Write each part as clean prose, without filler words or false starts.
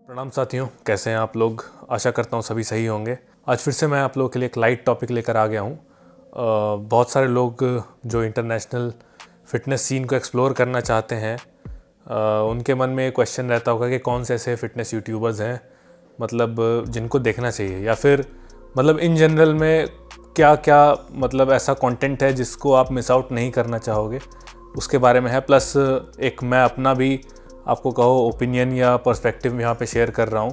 प्रणाम साथियों, कैसे हैं आप लोग। आशा करता हूँ सभी सही होंगे। आज फिर से मैं आप लोगों के लिए एक लाइट टॉपिक लेकर आ गया हूँ। बहुत सारे लोग जो इंटरनेशनल फ़िटनेस सीन को एक्सप्लोर करना चाहते हैं, उनके मन में क्वेश्चन रहता होगा कि कौन से ऐसे फ़िटनेस यूट्यूबर्स हैं मतलब जिनको देखना चाहिए, या फिर मतलब इन जनरल में क्या क्या मतलब ऐसा कंटेंट है जिसको आप मिस आउट नहीं करना चाहोगे, उसके बारे में है। प्लस एक मैं अपना भी आपको कहो ओपिनियन या पर्सपेक्टिव यहाँ पे शेयर कर रहा हूँ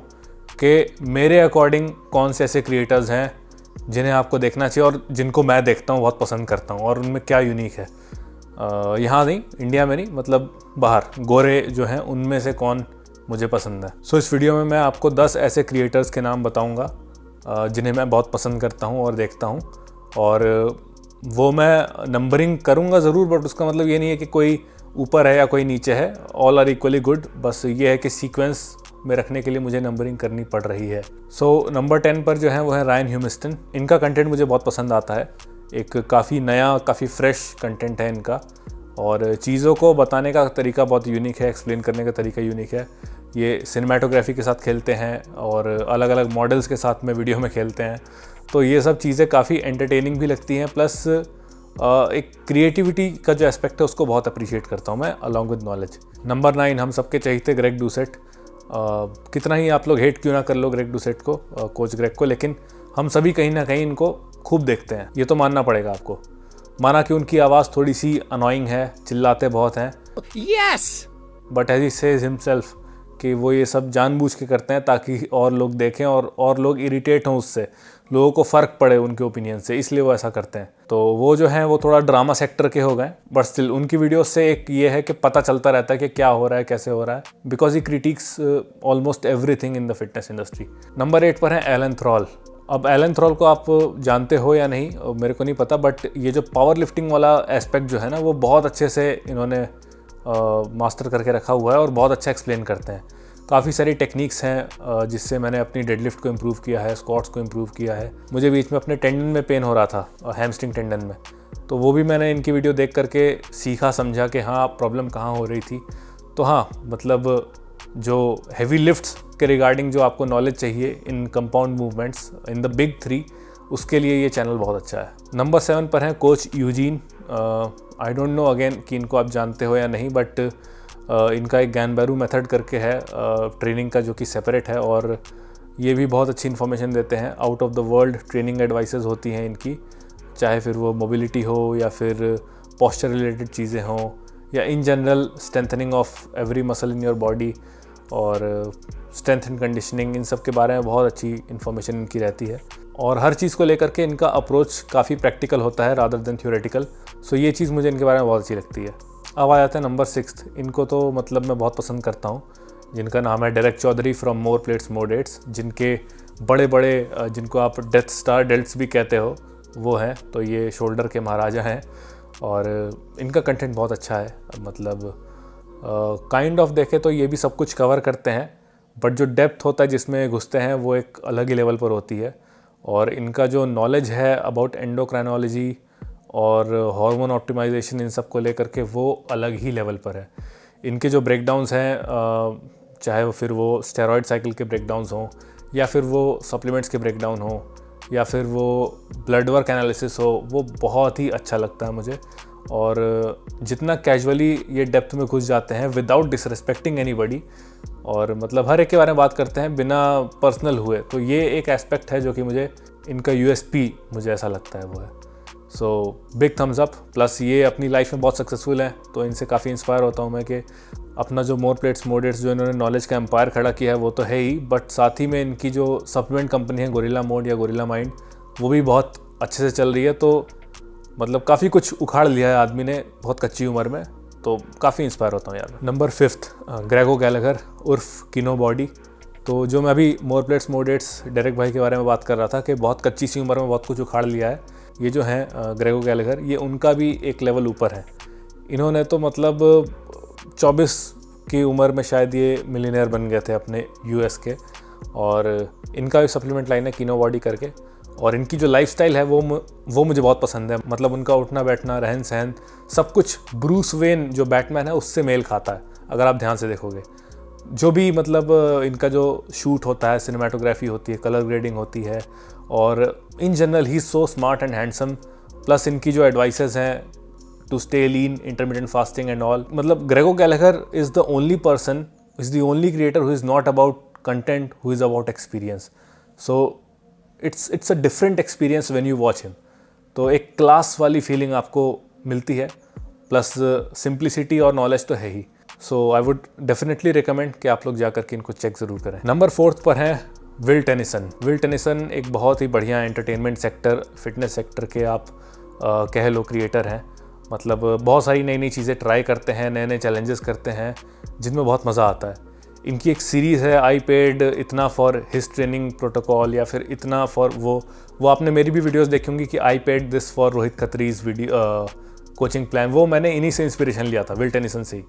कि मेरे अकॉर्डिंग कौन से ऐसे क्रिएटर्स हैं जिन्हें आपको देखना चाहिए और जिनको मैं देखता हूँ, बहुत पसंद करता हूँ, और उनमें क्या यूनिक है। यहाँ नहीं, इंडिया में नहीं, मतलब बाहर गोरे जो हैं उनमें से कौन मुझे पसंद है। सो इस वीडियो में मैं आपको 10 ऐसे क्रिएटर्स के नाम बताऊँगा जिन्हें मैं बहुत पसंद करता हूँ और देखता हूँ, और वो मैं नंबरिंग करूँगा ज़रूर, बट उसका मतलब ये नहीं है कि कोई ऊपर है या कोई नीचे है। All are equally good. बस ये है कि सीक्वेंस में रखने के लिए मुझे नंबरिंग करनी पड़ रही है। सो नंबर 10 पर जो है वो है रायन ह्यूमिस्टन। इनका कंटेंट मुझे बहुत पसंद आता है। एक काफ़ी नया, काफ़ी फ्रेश कंटेंट है इनका, और चीज़ों को बताने का तरीका बहुत यूनिक है, एक्सप्लेन करने का तरीका यूनिक है। ये सिनेमाटोग्राफी के साथ खेलते हैं और अलग अलग मॉडल्स के साथ में वीडियो में खेलते हैं, तो ये सब चीज़ें काफ़ी एंटरटेनिंग भी लगती हैं। प्लस एक क्रिएटिविटी का जो एस्पेक्ट है उसको बहुत अप्रिशिएट करता हूँ मैं, अलॉन्ग विद नॉलेज। नंबर 9 हम सबके चहीते ग्रेग डुसेट। कितना ही आप लोग हेट क्यों ना कर लो ग्रेग डुसेट को, कोच ग्रेग को, लेकिन हम सभी कहीं ना कहीं इनको खूब देखते हैं, ये तो मानना पड़ेगा आपको। माना कि उनकी आवाज़ थोड़ी सी अनोइंग है, चिल्लाते बहुत हैं, yes, but as he says himself कि वो ये सब जानबूझ के करते हैं ताकि और लोग देखें और लोग इरिटेट हों उससे, लोगों को फ़र्क पड़े उनके ओपिनियन से, इसलिए वो ऐसा करते हैं। तो वो जो हैं वो थोड़ा ड्रामा सेक्टर के हो गए, बट स्टिल उनकी वीडियोस से एक ये है कि पता चलता रहता है कि क्या हो रहा है, कैसे हो रहा है, because he critics almost everything in the fitness industry. Number 8 पर है एलन थ्रॉल। अब एलन थ्रॉल को आप जानते हो या नहीं मेरे को नहीं पता, बट ये जो पावर लिफ्टिंग वाला एस्पेक्ट जो है ना, वो बहुत अच्छे से इन्होंने मास्टर करके रखा हुआ है और बहुत अच्छा एक्सप्लेन करते हैं। काफ़ी सारी टेक्निक्स हैं जिससे मैंने अपनी डेडलिफ्ट को इम्प्रूव किया है, स्क्वाट्स को इम्प्रूव किया है। मुझे बीच में अपने टेंडन में पेन हो रहा था, हैमस्ट्रिंग टेंडन में, तो वो भी मैंने इनकी वीडियो देख करके सीखा, समझा कि हाँ प्रॉब्लम कहाँ हो रही थी। तो हाँ, मतलब जो हैवी लिफ्ट्स के रिगार्डिंग जो आपको नॉलेज चाहिए in compound movements in the big 3, उसके लिए ये चैनल बहुत अच्छा है। नंबर 7 पर है coach Eugene. I don't know again कि इनको आप जानते हो या नहीं, बट इनका एक गैनबैरू मेथड करके है ट्रेनिंग का, जो कि सेपरेट है, और ये भी बहुत अच्छी इन्फॉर्मेशन देते हैं। Out of the world training advices होती हैं इनकी, चाहे फिर वो मोबिलिटी हो या फिर पोस्चर रिलेटेड चीज़ें हों, या in general strengthening of every muscle in your body और स्ट्रेंथ एंड कंडीशनिंग, इन सब के बारे में बहुत अच्छी इन्फॉर्मेशन इनकी रहती है, और हर चीज़ को लेकर के इनका अप्रोच काफ़ी प्रैक्टिकल होता है रादर देन थ्योरेटिकल। सो ये चीज़ मुझे इनके बारे में बहुत अच्छी लगती है। अब आ जाता है नंबर 6। इनको तो मतलब मैं बहुत पसंद करता हूँ, जिनका नाम है Derek Chaudhary from more plates more dates, जिनके बड़े बड़े जिनको आप डेथ स्टार डेल्ट्स भी कहते हो वो हैं। तो ये शोल्डर के महाराजा हैं, और इनका कंटेंट बहुत अच्छा है। मतलब काइंड ऑफ देखें तो ये भी सब कुछ कवर करते हैं, बट जो डेप्थ होता है जिसमें घुसते हैं वो एक अलग ही लेवल पर होती है। और इनका जो नॉलेज है अबाउट एंडोक्राइनोलॉजी और हार्मोन ऑप्टिमाइजेशन, इन सब को लेकर के वो अलग ही लेवल पर है। इनके जो ब्रेकडाउन्स हैं, चाहे वो फिर वो स्टेरॉयड साइकिल के ब्रेकडाउन्स हों, या फिर वो सप्लीमेंट्स के ब्रेकडाउन हो, या फिर वो ब्लड वर्क एनालिसिस हो, वो बहुत ही अच्छा लगता है मुझे। और जितना कैजुअली ये डेप्थ में घुस जाते हैं विदाउट डिसरिस्पेक्टिंग एनीबॉडी, और मतलब हर एक के बारे में बात करते हैं बिना पर्सनल हुए, तो ये एक एस्पेक्ट है जो कि मुझे इनका यूएसपी मुझे ऐसा लगता है वो है। So big thumbs up. Plus ये अपनी लाइफ में बहुत सक्सेसफुल हैं, तो इनसे काफ़ी इंस्पायर होता हूँ मैं कि अपना जो मोर प्लेट्स मोर डेट्स जो इन्होंने नॉलेज का एम्पायर खड़ा किया है वो तो है ही, बट साथ ही में इनकी जो सप्लीमेंट कंपनी है गोरिल्ला मोड या गोरिल्ला माइंड, वो भी बहुत अच्छे से चल रही है। तो मतलब काफ़ी कुछ उखाड़ लिया है आदमी ने बहुत कच्ची उम्र में, तो काफ़ी इंस्पायर होता हूँ यार। नंबर 5 ग्रेगो गैलेगर उर्फ किनो बॉडी। तो जो मैं अभी मोर प्लेट्स मोर डेट्स डेरेक भाई के बारे में बात कर रहा था कि बहुत कच्ची सी उम्र में बहुत कुछ उखाड़ लिया है, ये जो हैं ग्रेगो गैलेगर, ये उनका भी एक लेवल ऊपर है। इन्होंने तो मतलब 24 की उम्र में शायद ये मिलीनियर बन गए थे अपने यूएस के, और इनका भी सप्लीमेंट लाइन है किनो बॉडी करके, और इनकी जो लाइफस्टाइल है वो मुझे बहुत पसंद है। मतलब उनका उठना बैठना, रहन सहन, सब कुछ ब्रूस वेन जो बैटमैन है उससे मेल खाता है अगर आप ध्यान से देखोगे। जो भी मतलब इनका जो शूट होता है, सिनेमाटोग्राफी होती है, कलर ग्रेडिंग होती है, और इन जनरल ही so smart and handsome. Plus इनकी जो एडवाइसेस हैं to stay lean, intermediate fasting and all, मतलब Greg O' Gallagher is the only person, is the only creator who is not about content, who is about experience. So it's a different experience when you watch him. तो एक class वाली feeling आपको मिलती है, plus simplicity और knowledge तो है ही। सो I would definitely recommend कि आप लोग जा करके इनको चेक ज़रूर करें। नंबर 4 पर है विल टेनिसन। विल टेनिसन एक बहुत ही बढ़िया एंटरटेनमेंट सेक्टर, फिटनेस सेक्टर के आप कह लो क्रिएटर हैं। मतलब बहुत सारी नई नई चीज़ें ट्राई करते हैं, नए नए चैलेंजेस करते हैं, जिनमें बहुत मज़ा आता है। इनकी एक सीरीज़ है आई पेड इतना फॉर हिज ट्रेनिंग प्रोटोकॉल, या फिर इतना फॉर वो आपने मेरी भी वीडियोस देखी होंगी कि I paid this for Rohit Khatri's video coaching plan. वो मैंने इन्हीं से इंस्पिरेशन लिया था, विल टेनिसन से ही।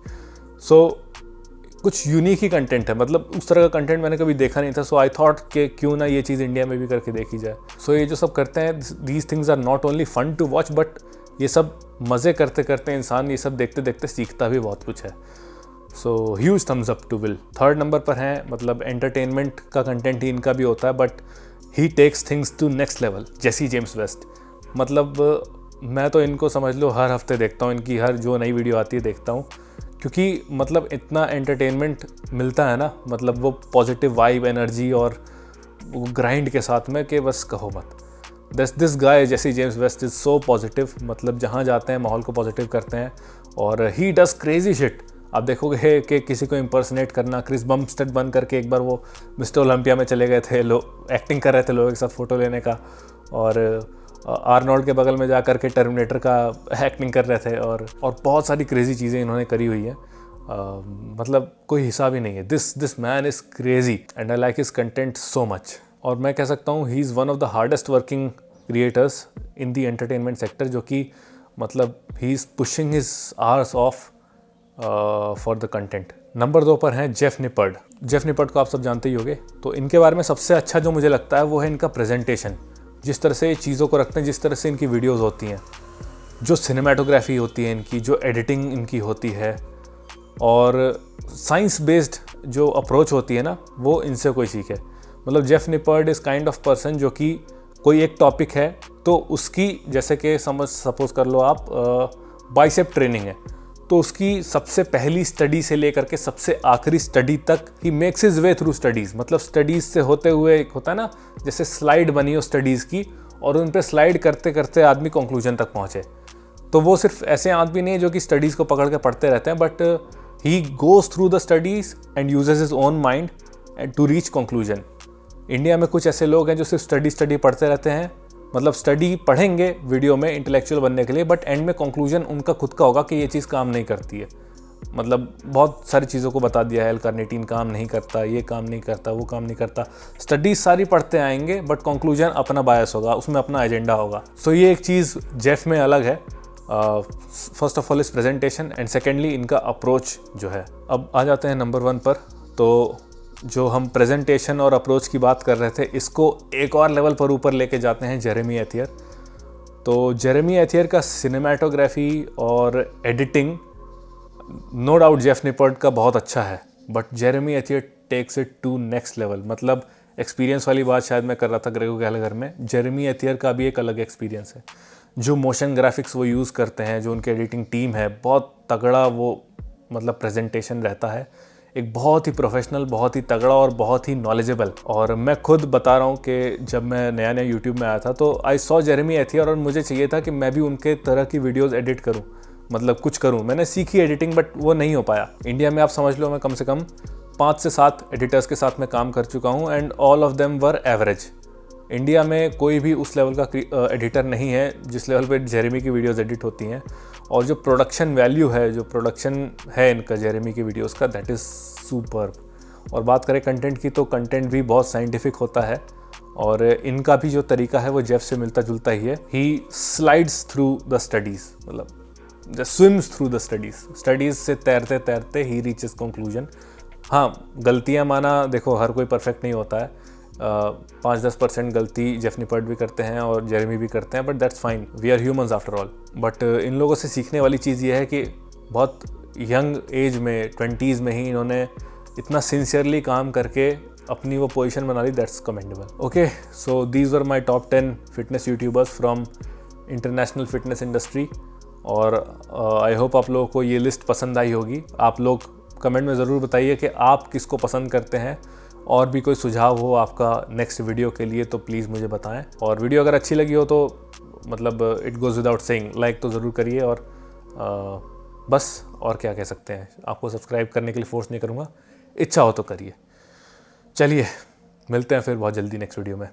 सो कुछ यूनिक ही कंटेंट है, मतलब उस तरह का कंटेंट मैंने कभी देखा नहीं था। सो आई थॉट कि क्यों ना ये चीज़ इंडिया में भी करके देखी जाए। सो ये जो सब करते हैं, these things are not only fun to watch, but ये सब मज़े करते करते इंसान ये सब देखते देखते सीखता भी बहुत कुछ है। So huge thumbs up to Will. 3rd number पर हैं, मतलब एंटरटेनमेंट का कंटेंट ही इनका भी होता है, but he takes things to next level, Jesse James West. मतलब मैं तो इनको समझ लो हर हफ्ते देखता हूँ, इनकी हर जो नई वीडियो आती है देखता हूँ, क्योंकि मतलब इतना एंटरटेनमेंट मिलता है ना, मतलब वो पॉजिटिव वाइब, एनर्जी और वो ग्राइंड के साथ में कि बस कहो मत। This guy Jesse James West is so positive, मतलब जहाँ जाते हैं माहौल को पॉजिटिव करते हैं, और ही डज क्रेजी शिट। आप देखोगे कि किसी को इम्पर्सनेट करना, क्रिस बम्पस्टेड बन करके एक बार वो मिस्टर ओलंपिया में चले गए थे, लोग एक्टिंग कर रहे थे लोगों के साथ फ़ोटो लेने का, और आर्नोल्ड के बगल में जा कर के टर्मिनेटर का एक्टिंग कर रहे थे, और बहुत सारी क्रेजी चीज़ें इन्होंने करी हुई है। मतलब कोई हिसाब ही नहीं है। This man is crazy and I like his content so much. और मैं कह सकता हूँ he is one of the hardest working creators in the entertainment sector, जो कि मतलब he is pushing his hours of for the content. Number 2 पर हैं जेफ निपर्ड। जेफ निपर्ड को आप सब जानते ही होंगे। तो इनके बारे में सबसे अच्छा जो मुझे लगता है वो है इनका प्रेजेंटेशन, जिस तरह से चीज़ों को रखते हैं, जिस तरह से इनकी वीडियोस होती हैं, जो सिनेमाटोग्राफी होती है इनकी, जो एडिटिंग इनकी होती है, और साइंस बेस्ड जो अप्रोच होती है ना, वो इनसे कोई सीखे। मतलब Jeff Nippard is kind of person जो कि कोई एक टॉपिक है तो उसकी, जैसे कि सपोज कर लो आप बाइसेप ट्रेनिंग है, तो उसकी सबसे पहली स्टडी से लेकर के सबसे आखिरी स्टडी तक he makes his way through studies. मतलब स्टडीज़ से होते हुए एक होता है ना, जैसे स्लाइड बनी हो स्टडीज़ की, और उन पे स्लाइड करते करते आदमी कंक्लूजन तक पहुँचे। तो वो सिर्फ ऐसे आदमी नहीं है जो कि स्टडीज़ को पकड़ के पढ़ते रहते हैं, but he goes through the studies and uses his own mind and to reach conclusion. India में कुछ ऐसे लोग हैं जो सिर्फ स्टडी पढ़ते रहते हैं, मतलब स्टडी पढ़ेंगे वीडियो में इंटेलेक्चुअल बनने के लिए, बट एंड में कंक्लूजन उनका खुद का होगा कि ये चीज़ काम नहीं करती है। मतलब बहुत सारी चीज़ों को बता दिया है, एल-कार्निटीन काम नहीं करता, ये काम नहीं करता, वो काम नहीं करता। स्टडीज़ सारी पढ़ते आएंगे, बट कंक्लूजन अपना बायस होगा, उसमें अपना एजेंडा होगा। सो ये एक चीज़ जेफ में अलग है। फर्स्ट ऑफ ऑल इस प्रेजेंटेशन, एंड सेकेंडली इनका अप्रोच जो है। अब आ जाते हैं नंबर 1 पर। तो जो हम प्रेजेंटेशन और अप्रोच की बात कर रहे थे, इसको एक और लेवल पर ऊपर लेके जाते हैं जेरेमी एथियर। तो जेरेमी एथियर का सिनेमाटोग्राफी और editing no doubt Jeff Nippard का बहुत अच्छा है, but Jeremy Ethier takes it to next level. मतलब एक्सपीरियंस वाली बात शायद मैं कर रहा था ग्रेगो गैलेगर में, जेरेमी एथियर का भी एक अलग एक्सपीरियंस है। जो मोशन ग्राफिक्स वो यूज़ करते हैं, जो उनकी एडिटिंग टीम है, बहुत तगड़ा वो मतलब प्रेजेंटेशन रहता है, एक बहुत ही प्रोफेशनल, बहुत ही तगड़ा और बहुत ही नॉलेजेबल। और मैं खुद बता रहा हूँ कि जब मैं नया नया यूट्यूब में आया था तो आई सॉ जेरेमी एथियर, और मुझे चाहिए था कि मैं भी उनके तरह की वीडियोस एडिट करूँ, मतलब कुछ करूँ। मैंने सीखी एडिटिंग, बट वो नहीं हो पाया। इंडिया में आप समझ लो मैं कम से कम 5 से 7 एडिटर्स के साथ मैं काम कर चुका हूँ, and all of them were average. India में कोई भी उस लेवल का एडिटर नहीं है जिस लेवल पे जेरेमी की वीडियोस एडिट होती हैं। और जो प्रोडक्शन वैल्यू है, जो प्रोडक्शन है इनका जेरेमी की वीडियोस का, दैट इज़ सुपर्ब। और बात करें कंटेंट की, तो कंटेंट भी बहुत साइंटिफिक होता है, और इनका भी जो तरीका है वो जेफ से मिलता जुलता ही है। ही स्लाइड्स थ्रू द स्टडीज़, मतलब स्विम्स थ्रू द स्टडीज़ से तैरते तैरते ही रीचेस कंक्लूजन। हाँ, गलतियाँ माना, देखो हर कोई परफेक्ट नहीं होता है, 5-10% गलती जेफ निपर्ड भी करते हैं और जेरेमी भी करते हैं, but that's fine, we are humans after all. But इन लोगों से सीखने वाली चीज़ ये है कि बहुत यंग एज में, 20s में ही इन्होंने इतना सिंसियरली काम करके अपनी वो पोजीशन बना ली, that's commendable. Okay, so these were my top 10 fitness YouTubers from international fitness industry. और आई होप आप लोगों को ये लिस्ट पसंद आई होगी। आप लोग कमेंट में ज़रूर बताइए कि आप किसको पसंद करते हैं, और भी कोई सुझाव हो आपका नेक्स्ट वीडियो के लिए तो प्लीज़ मुझे बताएं। और वीडियो अगर अच्छी लगी हो तो मतलब it goes without saying like तो ज़रूर करिए। और बस और क्या कह सकते हैं, आपको सब्सक्राइब करने के लिए फोर्स नहीं करूँगा, इच्छा हो तो करिए। चलिए मिलते हैं फिर बहुत जल्दी नेक्स्ट वीडियो में।